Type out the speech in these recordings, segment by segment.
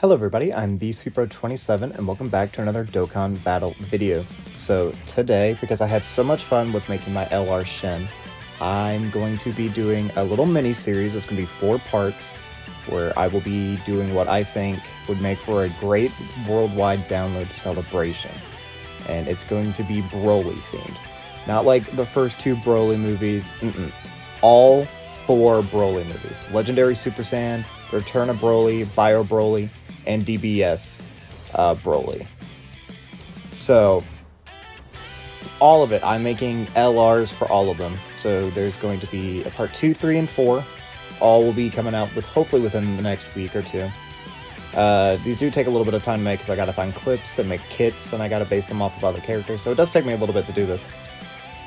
Hello everybody, I'm TheSweetBro27 and welcome back to another Dokkan battle video. So today, because I had so much fun with making my LR Shin, I'm going to be doing a little mini-series. It's going to be 4 parts, where I will be doing what I think would make for a great worldwide download celebration. And it's going to be BROLY themed. Not like the first 2 BROLY movies, all 4 BROLY movies. Legendary Super Saiyan, Return of BROLY, Bio BROLY, and DBS BROLY. So, all of it, I'm making LRs for all of them. So there's going to be a part 2, 3, and 4. All will be coming out with hopefully within the next week or 2. These do take a little bit of time to make because I gotta find clips and make kits and I gotta base them off of other characters. So it does take me a little bit to do this.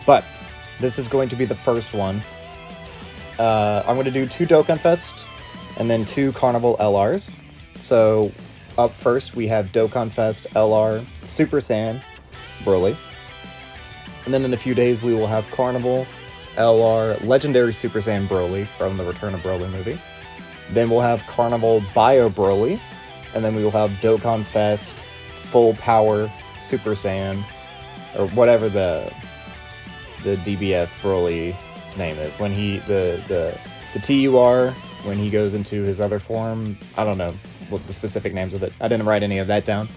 But this is going to be the first one. I'm going to do 2 Dokkan Fests and then 2 Carnival LRs. So, up first, we have Dokkan Fest LR Super Saiyan BROLY. And then in a few days, we will have Carnival LR Legendary Super Saiyan BROLY from the Return of BROLY movie. Then we'll have Carnival Bio BROLY. And then we will have Dokkan Fest Full Power Super Saiyan, or whatever the DBS BROLY's name is. When he, the TUR, when he goes into his other form, I don't know what the specific names of it. I didn't write any of that down,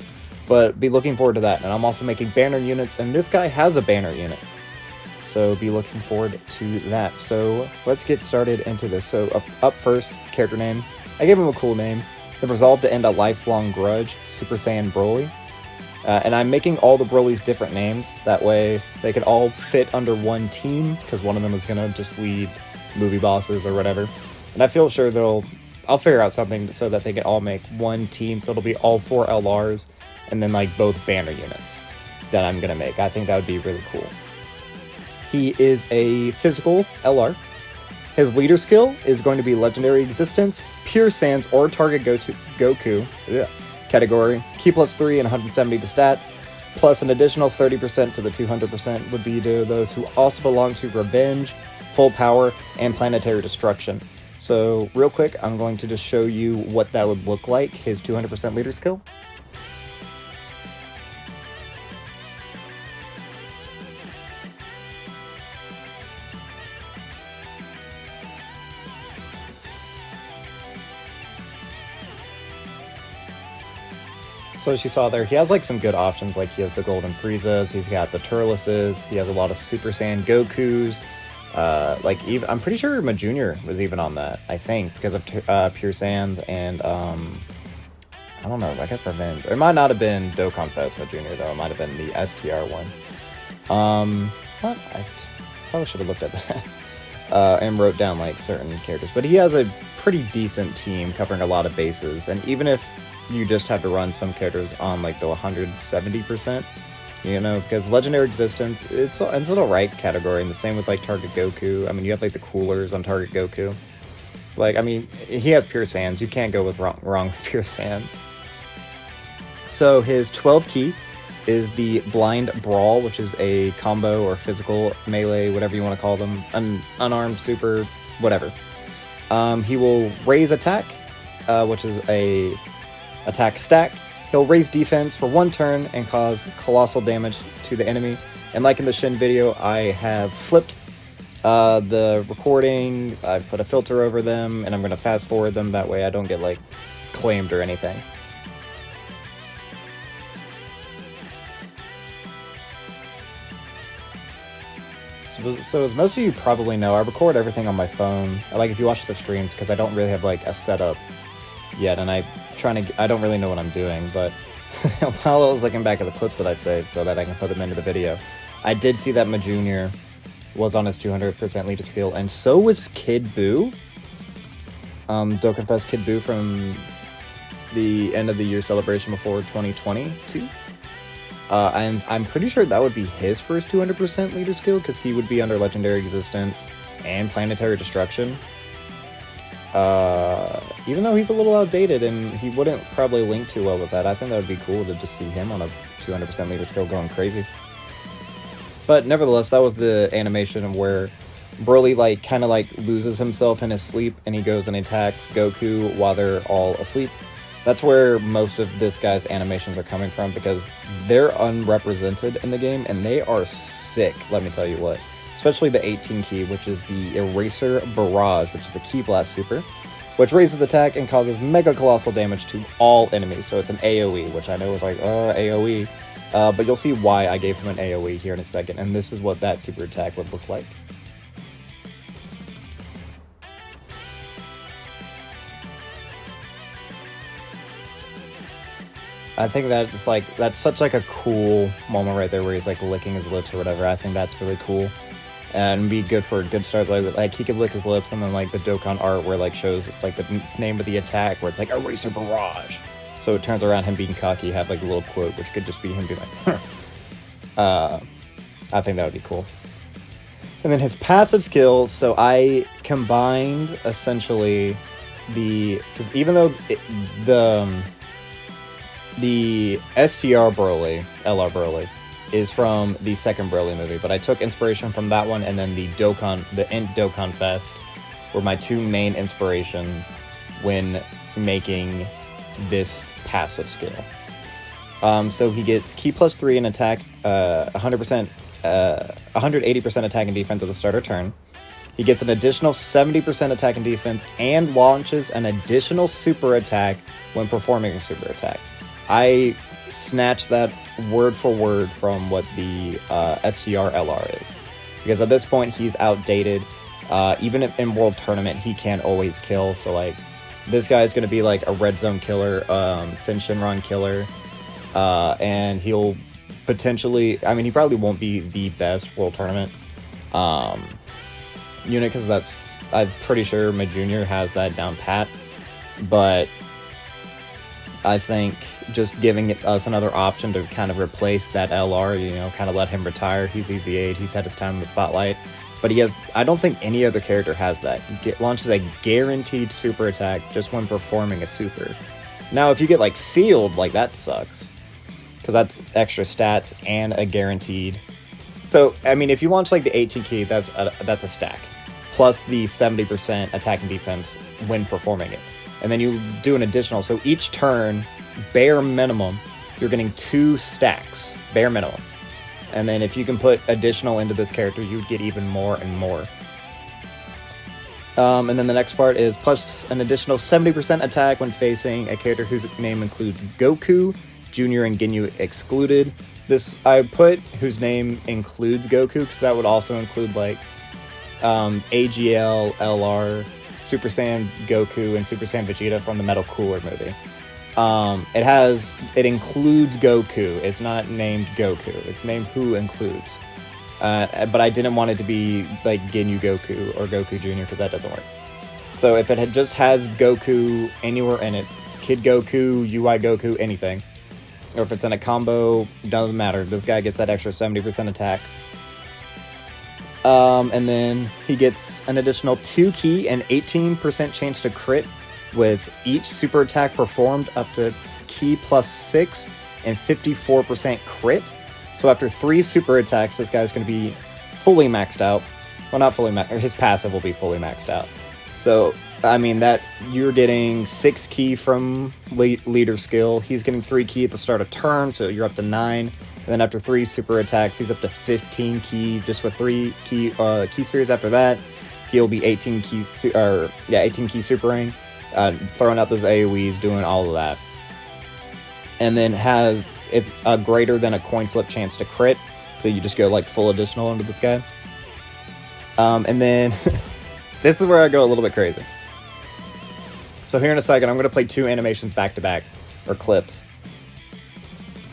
but be looking forward to that. And I'm also making banner units, and this guy has a banner unit, so be looking forward to that. So let's get started into this. So up first, character name. I gave him a cool name. The resolve to end a lifelong grudge, Super Saiyan BROLY. And I'm making all the BROLYs different names. That way they could all fit under one team, because one of them is gonna just lead movie bosses or whatever. And I feel sure I'll figure out something so that they can all make one team, so it'll be all 4 LRs, and then like both banner units that I'm gonna make. I think that would be really cool. He is a physical LR. His leader skill is going to be Legendary Existence, Pure Sans, or Target Goku category. Key +3 and 170 to stats, plus an additional 30%, so the 200% would be to those who also belong to Revenge, Full Power, and Planetary Destruction. So, real quick, I'm going to just show you what that would look like, his 200% leader skill. So as you saw there, he has like some good options, like he has the Golden Friezas, he's got the Turleses, he has a lot of Super Saiyan Gokus. Like even I'm pretty sure Ma Jr. was even on that, I think, because of Pure Sans and I don't know, I guess Revenge. It might not have been Dokkan Fest Ma Jr. though. It might have been the STR one. What? I probably should have looked at that and wrote down like certain characters. But he has a pretty decent team covering a lot of bases, and even if you just have to run some characters on like the 170%. You know, because Legendary Existence, it's an alright category, and the same with, like, Target Goku. I mean, you have, like, the coolers on Target Goku. Like, I mean, he has Pure Sans. You can't go with wrong with Pure Sans. So, his 12 key is the Blind Brawl, which is a combo or physical melee, whatever you want to call them. Unarmed, super, whatever. He will raise attack, which is a attack stack. He'll raise defense for 1 turn and cause colossal damage to the enemy. And like in the Shin video, I have flipped the recording, I put a filter over them, and I'm going to fast forward them, that way I don't get like claimed or anything. So as most of you probably know, I record everything on my phone. Like if you watch the streams, because I don't really have like a setup yet, and I don't really know what I'm doing, but while I was looking back at the clips that I've saved so that I can put them into the video, I did see that Ma Jr. was on his 200% leader skill, and so was Kid Buu. Dokkan Fest Kid Buu from the end of the year celebration before 2022. I'm pretty sure that would be his first 200% leader skill, because he would be under Legendary Existence and Planetary Destruction. Even though he's a little outdated and he wouldn't probably link too well with that, I think that would be cool to just see him on a 200% leader skill going crazy. But nevertheless, that was the animation of where BROLY kind of loses himself in his sleep, and he goes and attacks Goku while they're all asleep. That's where most of this guy's animations are coming from, because they're unrepresented in the game, and they are sick, let me tell you what. Especially the 18 key, which is the Eraser Barrage, which is a Key Blast super, which raises attack and causes mega colossal damage to all enemies. So it's an AoE, which I know is like, AoE. But you'll see why I gave him an AoE here in a second, and this is what that super attack would look like. I think that's like, that's such like a cool moment right there where he's like licking his lips or whatever. I think that's really cool. And be good for good starts, like he could lick his lips, and then like the Dokkan art where like shows like the name of the attack where it's like Eraser Barrage. So it turns around him being cocky, have like a little quote, which could just be him being like, I think that would be cool. And then his passive skill, so I combined essentially because even though the STR Broly, LR Broly, is from the second Broly movie, but I took inspiration from that one, and then the Int Dokkan Fest were my two main inspirations when making this passive skill. So he gets Key +3 in attack, 180% attack and defense at the start of turn. He gets an additional 70% attack and defense, and launches an additional super attack when performing a super attack. I snatched that word for word from what the STR LR is, because at this point he's outdated. Even if in World Tournament he can't always kill, so like this guy is going to be like a red zone killer, Sin Shinron killer, and he'll potentially, I mean, he probably won't be the best World Tournament unit, because I'm pretty sure my junior has that down pat, but I think just giving us another option to kind of replace that LR, you know, kind of let him retire. He's easy 8, he's had his time in the spotlight, but he has, I don't think any other character has that. Launches a guaranteed super attack just when performing a super. Now, if you get like sealed, like that sucks, because that's extra stats and a guaranteed. So, I mean, if you launch like the 18 key, that's a stack, plus the 70% attack and defense when performing it. And then you do an additional, so each turn, bare minimum, you're getting 2 stacks, bare minimum. And then if you can put additional into this character, you'd get even more and more. And then the next part is plus an additional 70% attack when facing a character whose name includes Goku, Junior, and Ginyu excluded. This, I put whose name includes Goku, because that would also include like AGL, LR, Super Saiyan Goku, and Super Saiyan Vegeta from the Metal Cooler movie. It includes Goku. It's not named Goku. It's named Who Includes. But I didn't want it to be like Ginyu Goku or Goku Jr., because that doesn't work. So if it just has Goku anywhere in it, Kid Goku, UI Goku, anything, or if it's in a combo, doesn't matter. This guy gets that extra 70% attack. And then he gets an additional 2 key and 18% chance to crit with each super attack performed up to Key +6 and 54% crit. So after 3 super attacks, this guy's going to be fully maxed out. Well, not fully maxed, his passive will be fully maxed out. So, I mean, that you're getting 6 key from leader skill. He's getting 3 key at the start of turn, so you're up to 9. And then after 3 super attacks, he's up to 15 key. Just with 3 key spheres after that, he'll be 18 key, 18 key supering, throwing out those AoEs, doing all of that. And then it's a greater than a coin flip chance to crit, so you just go like full additional into this guy. And then this is where I go a little bit crazy. So here in a second, I'm going to play 2 animations back to back, or clips.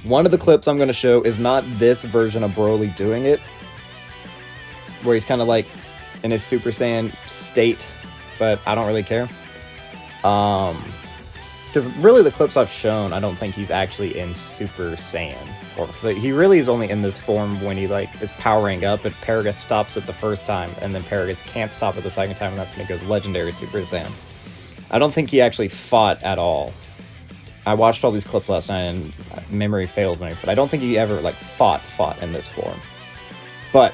One of the clips I'm going to show is not this version of Broly doing it, where he's kind of like in his Super Saiyan state, but I don't really care. Because really the clips I've shown, I don't think he's actually in Super Saiyan form. So he really is only in this form when he like is powering up, and Paragus stops it the first time, and then Paragus can't stop it the second time, and that's when he goes Legendary Super Saiyan. I don't think he actually fought at all. I watched all these clips last night, and memory fails me, but I don't think he ever like fought in this form. But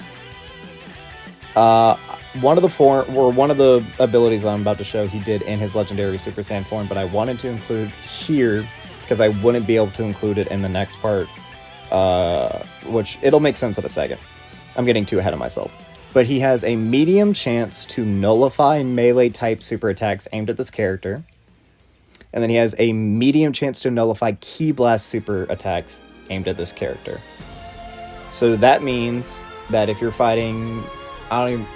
one of the abilities I'm about to show he did in his legendary Super Saiyan form, but I wanted to include here because I wouldn't be able to include it in the next part, which it'll make sense in a second. I'm getting too ahead of myself. But he has a medium chance to nullify melee type super attacks aimed at this character. And then he has a medium chance to nullify Ki Blast super attacks aimed at this character. So that means that if you're fighting, I don't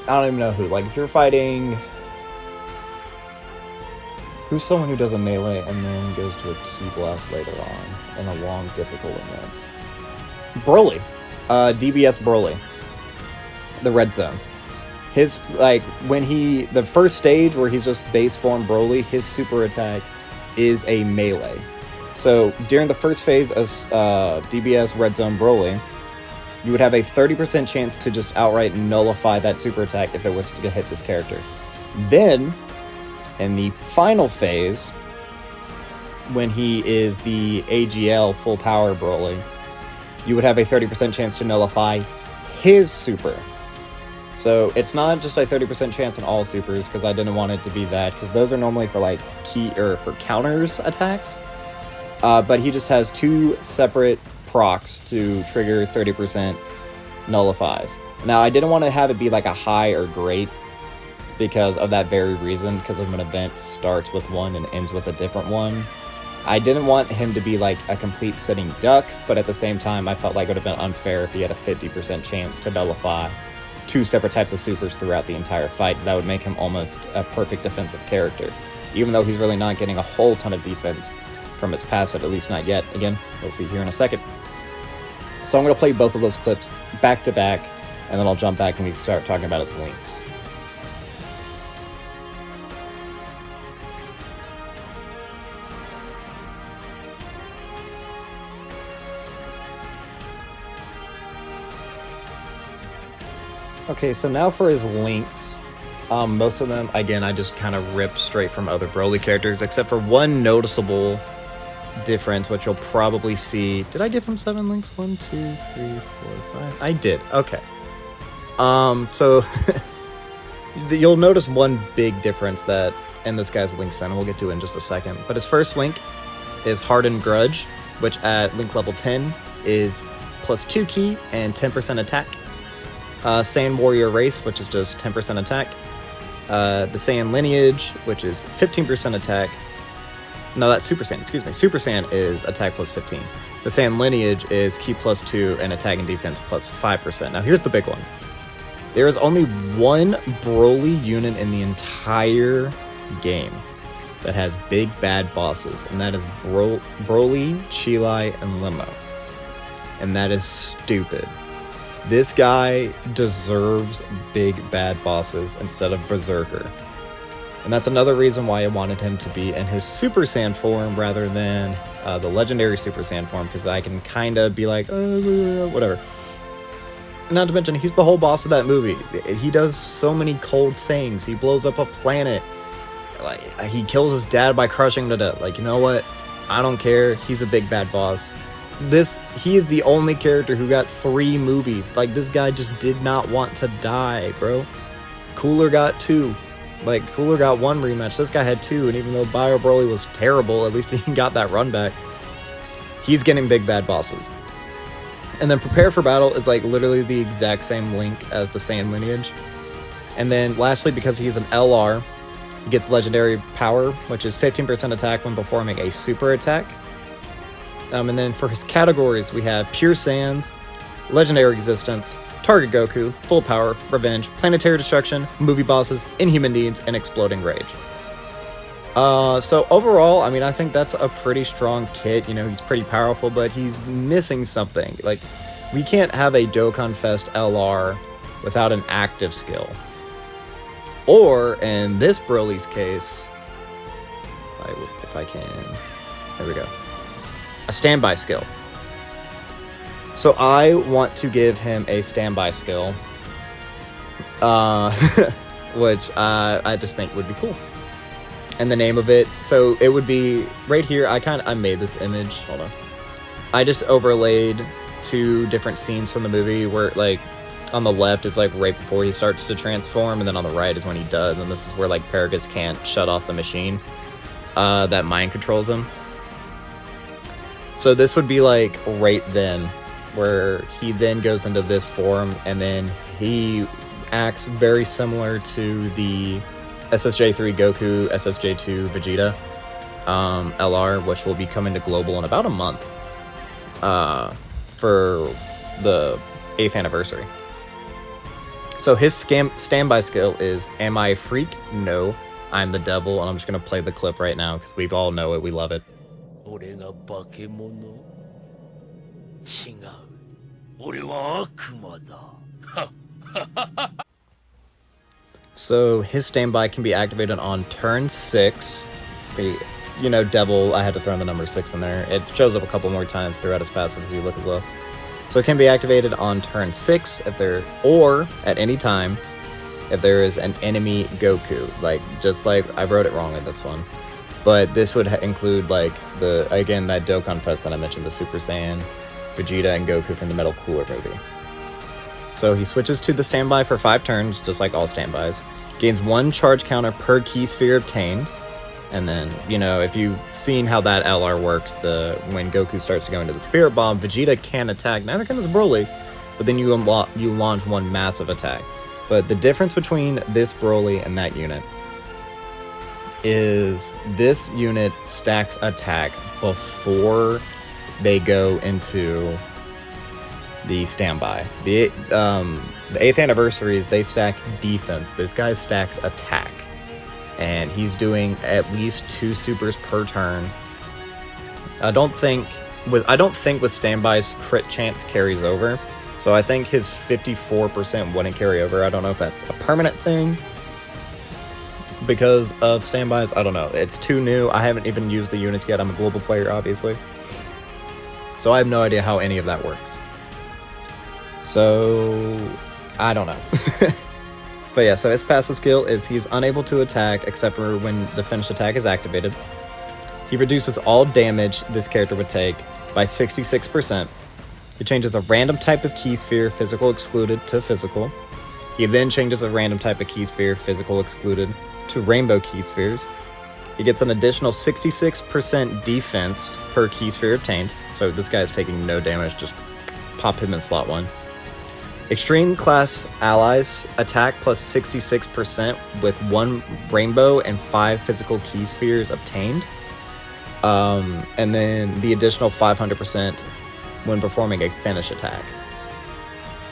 even know who. Like if you're fighting, who's someone who does a melee and then goes to a Ki Blast later on in a long difficult event? BROLY, DBS BROLY, the red zone. His, like, the first stage where he's just base form BROLY, his super attack is a melee. So during the first phase of DBS Red Zone BROLY, you would have a 30% chance to just outright nullify that super attack if it was to hit this character. Then, in the final phase, when he is the AGL full power BROLY, you would have a 30% chance to nullify his super. So it's not just a 30% chance in all supers, because I didn't want it to be that, because those are normally for like for counters attacks. But he just has two separate procs to trigger 30% nullifies. Now I didn't want to have it be like a high or great because of that very reason, because if an event starts with one and ends with a different one. I didn't want him to be like a complete sitting duck, but at the same time I felt like it would have been unfair if he had a 50% chance to nullify two separate types of supers throughout the entire fight. That would make him almost a perfect defensive character, even though he's really not getting a whole ton of defense from his passive, at least not yet. Again, we'll see here in a second. So I'm going to play both of those clips back to back, and then I'll jump back and we can start talking about his links. Okay, so now for his links. Most of them, again, I just kind of ripped straight from other BROLY characters, except for one noticeable difference, which you'll probably see. Did I give him 7 links? 1, 2, 3, 4, 5. I did. Okay. So you'll notice one big difference that in this guy's link set, and we'll get to it in just a second. But his first link is Hardened Grudge, which at link level 10 is +2 ki and 10% attack. Saiyan Warrior Race, which is just 10% attack. The Saiyan Lineage, which is 15% attack. No, that's Super Saiyan, excuse me. Super Saiyan is attack +15. The Saiyan Lineage is ki +2 and attack and defense +5%. Now here's the big one. There is only one BROLY unit in the entire game that has big bad bosses, and that is BROLY, Chilai, and Limo. And that is stupid. This guy deserves big bad bosses instead of Berserker. And that's another reason why I wanted him to be in his Super Saiyan form rather than the legendary Super Saiyan form, because I can kind of be like, whatever. Not to mention, he's the whole boss of that movie. He does so many cold things. He blows up a planet. Like, he kills his dad by crushing him to death. Like, you know what? I don't care. He's a big bad boss. He is the only character who got 3 movies. Like, this guy just did not want to die, bro. Cooler got 2. Like, Cooler got 1 rematch. This guy had 2, and even though Bio BROLY was terrible, at least he got that run back. He's getting big bad bosses. And then Prepare for Battle is like literally the exact same link as the Saiyan Lineage. And then lastly, because he's an LR, he gets Legendary Power, which is 15% attack when performing a super attack. And then for his categories, we have Pure Saiyans, Legendary Existence, Target Goku, Full Power, Revenge, Planetary Destruction, Movie Bosses, Inhuman Needs, and Exploding Rage. So overall, I mean, I think that's a pretty strong kit. You know, he's pretty powerful, but he's missing something. Like, we can't have a Dokkan Fest LR without an active skill. Or, in this BROLY's case, if I can, there we go. A standby skill. So I want to give him a standby skill, which I just think would be cool. And the name of it, so it would be right here. I made this image. Hold on. I just overlaid 2 different scenes from the movie where, like, on the left is like right before he starts to transform, and then on the right is when he does, and this is where like Paragus can't shut off the machine that mind controls him. So this would be like right then, where he then goes into this form, and then he acts very similar to the SSJ3 Goku, SSJ2 Vegeta LR, which will be coming to global in about a month for the 8th anniversary. So his standby skill is, am I a freak? No, I'm the devil, and I'm just going to play the clip right now because we all know it, we love it. So his standby can be activated on turn 6. You know, devil, I had to throw in the number 6 in there. It shows up a couple more times throughout his passive as you look as well. So it can be activated on turn 6 or at any time if there is an enemy Goku. Like, just like, I wrote it wrong in this one. But this would include, like, again, that Dokkan Fest that I mentioned, the Super Saiyan, Vegeta, and Goku from the Metal Cooler movie. So he switches to the standby for 5 turns, just like all standbys. Gains 1 charge counter per key sphere obtained. And then, you know, if you've seen how that LR works, when Goku starts to go into the Spirit Bomb, Vegeta can attack, neither can this Broly, but then you launch 1 massive attack. But the difference between this Broly and that unit is this unit stacks attack before they go into the standby. The 8th anniversaries, they stack defense. This guy stacks attack. And he's doing at least 2 supers per turn. I don't think with standby's crit chance carries over. So I think his 54% wouldn't carry over. I don't know if that's a permanent thing because of standbys. I don't know. It's too new. I haven't even used the units yet. I'm a global player, obviously. So I have no idea how any of that works. So I don't know. But yeah, so his passive skill is he's unable to attack except for when the finished attack is activated. He reduces all damage this character would take by 66%. He changes a random type of key sphere, physical excluded, to physical. He then changes a random type of key sphere, physical excluded, to rainbow key spheres. He gets an additional 66% defense per key sphere obtained. So this guy is taking no damage, just pop him in slot 1. Extreme class allies attack plus 66% with 1 rainbow and 5 physical key spheres obtained. And then the additional 500% when performing a finish attack.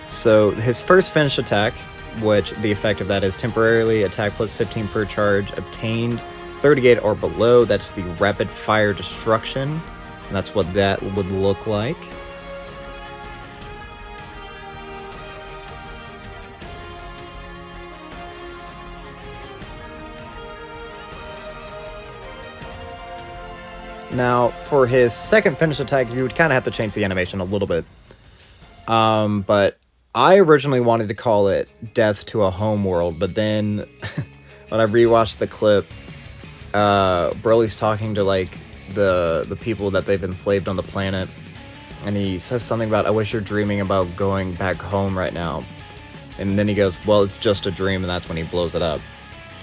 So his first finish attack, which the effect of that is temporarily attack plus 15 per charge obtained 38 or below. That's the rapid fire destruction. And that's what that would look like. Now, for his second finish attack, you would kind of have to change the animation a little bit. But I originally wanted to call it Death to a Homeworld, but then when I rewatched the clip, Broly's talking to, like, the people that they've enslaved on the planet, and he says something about, I wish you're dreaming about going back home right now. And then he goes, well, it's just a dream, and that's when he blows it up.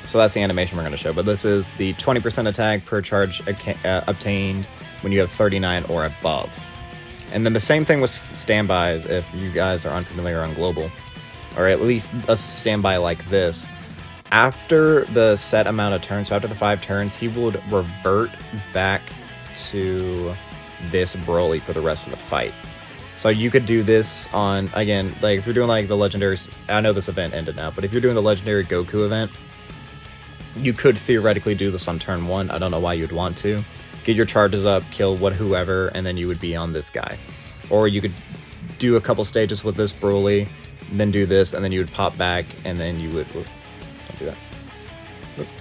So that's the animation we're going to show, but this is the 20% attack per charge obtained when you have 39 or above. And then the same thing with standbys if you guys are unfamiliar on global, or at least a standby like this. After the set amount of turns, so after the 5 turns, he would revert back to this Broly for the rest of the fight. So you could do this on, again, like if you're doing like the legendary, I know this event ended now, but if you're doing the legendary Goku event, you could theoretically do this on turn 1. I don't know why you'd want to. Get your charges up, kill whoever, and then you would be on this guy. Or you could do a couple stages with this Broly, then do this, and then you would pop back, and then you would... Don't do that.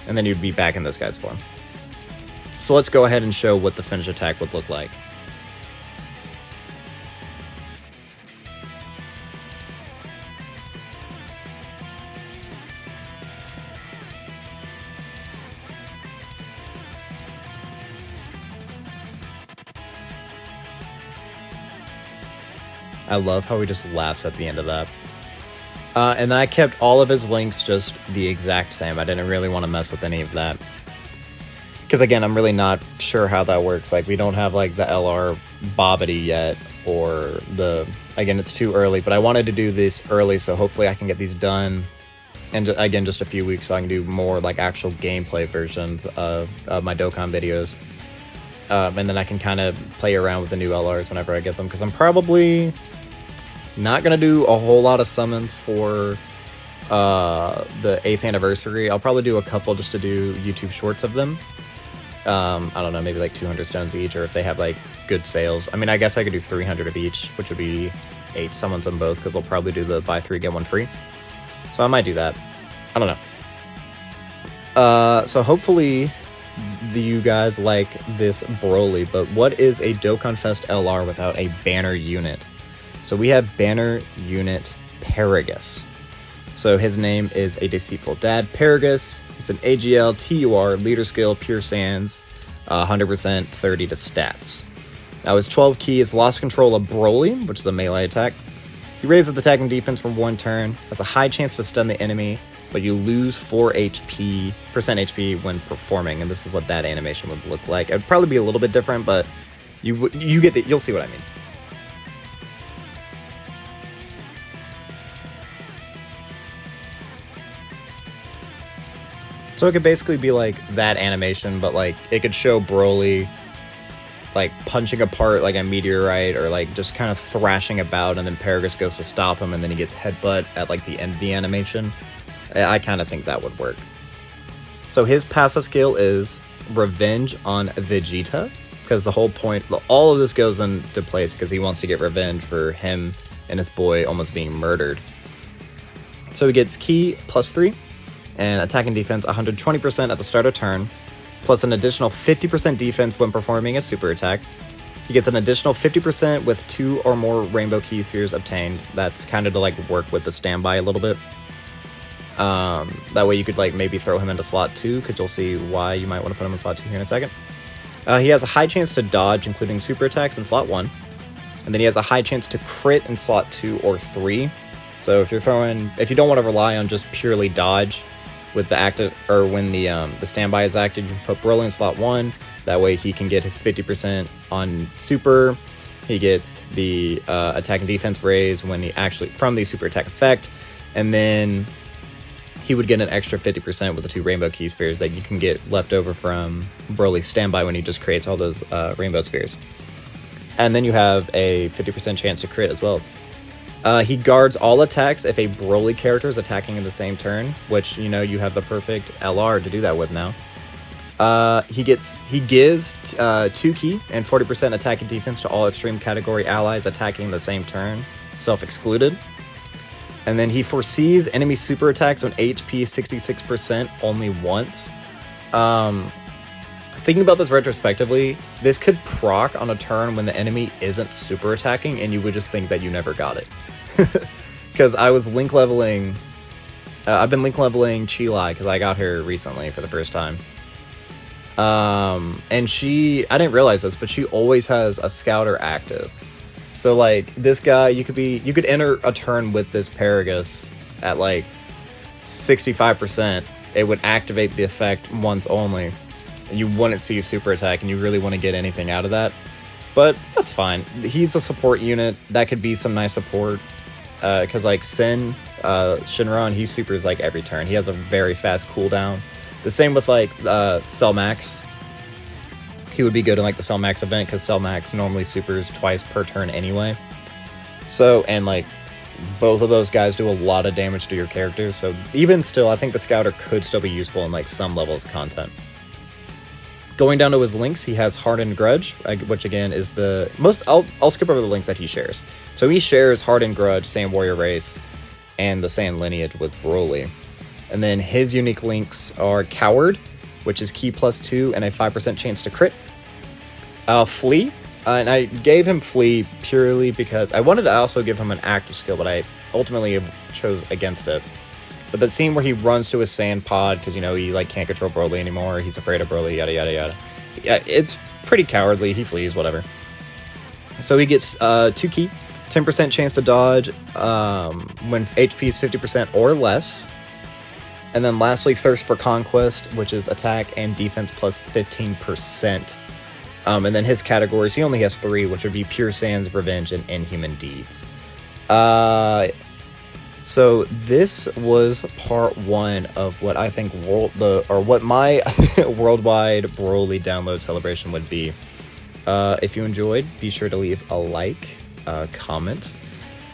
And then you'd be back in this guy's form. So let's go ahead and show what the finish attack would look like. I love how he just laughs at the end of that. And then I kept all of his links just the exact same. I didn't really want to mess with any of that. Because again, I'm really not sure how that works. Like, we don't have like the LR Bobbity yet, or again, it's too early, but I wanted to do this early, so hopefully I can get these done. And again, just a few weeks, so I can do more like actual gameplay versions of my Dokkan videos. And then I can kind of play around with the new LRs whenever I get them, because I'm probably not going to do a whole lot of summons for the 8th anniversary. I'll probably do a couple just to do YouTube shorts of them. I don't know, maybe like 200 stones each, or if they have like good sales. I mean, I guess I could do 300 of each, which would be 8 summons on both, because they'll probably do the buy 3 get 1 free. So I might do that. I don't know. So hopefully you guys like this BROLY, but what is a Dokkan Fest LR without a banner unit? So we have banner unit Paragus. So his name is A Deceitful Dad Paragus. It's an AGL, TUR, leader skill, pure sands, 100%, 30 to stats. Now his 12 key is lost control of BROLY, which is a melee attack. He raises the attack and defense from 1 turn, has a high chance to stun the enemy, but you lose 4 HP, % when performing, and this is what that animation would look like. It would probably be a little bit different, but you'll see what I mean. So it could basically be like that animation, but like it could show BROLY like punching apart like a meteorite, or like just kind of thrashing about, and then Paragus goes to stop him, and then he gets headbutt at like the end of the animation. I kind of think that would work. So his passive skill is Revenge on Vegeta, because the whole point, all of this goes into place because he wants to get revenge for him and his boy almost being murdered. So he gets Ki +3, and attack and defense 120% at the start of turn, plus an additional 50% defense when performing a super attack. He gets an additional 50% with 2 or more Rainbow Key Spheres obtained. That's kind of to like work with the standby a little bit. That way you could like maybe throw him into slot 2, because you'll see why you might want to put him in slot 2 here in a second. He has a high chance to dodge, including super attacks, in slot 1. And then he has a high chance to crit in slot 2 or 3. So if you don't want to rely on just purely dodge with the active, or when the standby is active, you can put BROLY in slot 1. That way he can get his 50% on super. He gets the attack and defense raise when he actually from the super attack effect, and then he would get an extra 50% with the 2 Rainbow Key Spheres that you can get left over from BROLY's standby when he just creates all those Rainbow Spheres. And then you have a 50% chance to crit as well. He guards all attacks if a BROLY character is attacking in the same turn, which, you know, you have the perfect LR to do that with now. He gives 2 key and 40% attack and defense to all extreme category allies attacking the same turn, self-excluded. And then he foresees enemy super attacks on HP 66% only once. Thinking about this retrospectively, this could proc on a turn when the enemy isn't super attacking, and you would just think that you never got it. Because I was link leveling, I've been link leveling Chilai, because I got her recently for the first time. And I didn't realize this, but she always has a scouter active. So like this guy, you could enter a turn with this Paragus at like 65%. It would activate the effect once only. You wouldn't see a super attack, and you really want to get anything out of that. But that's fine. He's a support unit. That could be some nice support. Because like Shinron, he supers like every turn. He has a very fast cooldown. The same with like Cellmax. He would be good in like the Cellmax event, because Cellmax normally supers twice per turn anyway. So, and like both of those guys do a lot of damage to your characters. So even still, I think the Scouter could still be useful in like some levels of content. Going down to his links, he has Hardened Grudge, which again is the most... I'll skip over the links that he shares. So he shares Hardened Grudge, Saiyan Warrior Race, and the Saiyan Lineage with BROLY. And then his unique links are Coward, which is Ki +2 and a 5% chance to crit. Flee, and I gave him Flee purely because I wanted to also give him an active skill, but I ultimately chose against it. But the scene where he runs to his sand pod because, you know, he like can't control BROLY anymore, he's afraid of BROLY, yada yada yada. Yeah, it's pretty cowardly. He flees, whatever. So he gets 2 Ki, 10% chance to dodge when HP is 50% or less. And then lastly, Thirst for Conquest, which is attack and defense plus 15%. And then his categories, he only has 3, which would be Pure Sands, Revenge, and Inhuman Deeds. So this was part 1 of what I think what my worldwide Broly download celebration would be. If you enjoyed, be sure to leave a like, comment,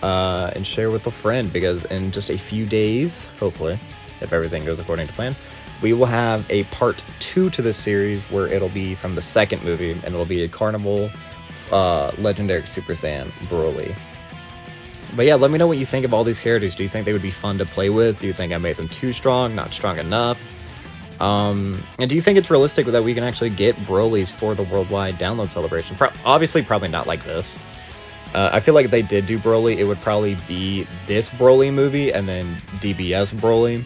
and share with a friend, because in just a few days, hopefully, if everything goes according to plan, we will have a part 2 to this series where it'll be from the second movie, and it'll be a Carnival Legendary Super Saiyan Broly. But yeah, let me know what you think of all these characters. Do you think they would be fun to play with? Do you think I made them too strong, not strong enough? And do you think it's realistic that we can actually get Brolys for the worldwide download celebration? Obviously, probably not like this. I feel like if they did do Broly, it would probably be this Broly movie and then DBS Broly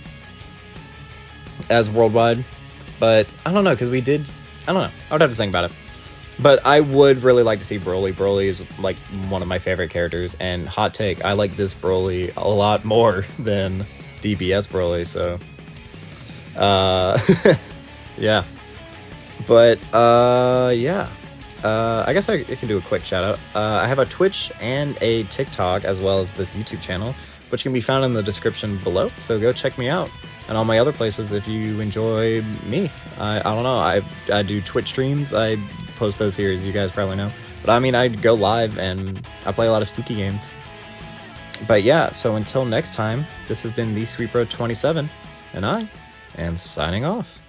as worldwide. But I don't know, because I don't know. I would have to think about it. But I would really like to see Broly. Broly is like one of my favorite characters, and hot take, I like this Broly a lot more than DBS Broly, so yeah. But yeah. I guess I can do a quick shout out. I have a Twitch and a TikTok, as well as this YouTube channel, which can be found in the description below, so go check me out. And all my other places if you enjoy me. I don't know, I do Twitch streams, I post those here, as you guys probably know. But I mean, I go live and I play a lot of spooky games. But yeah, so until next time, this has been the SweetBro27, and I am signing off.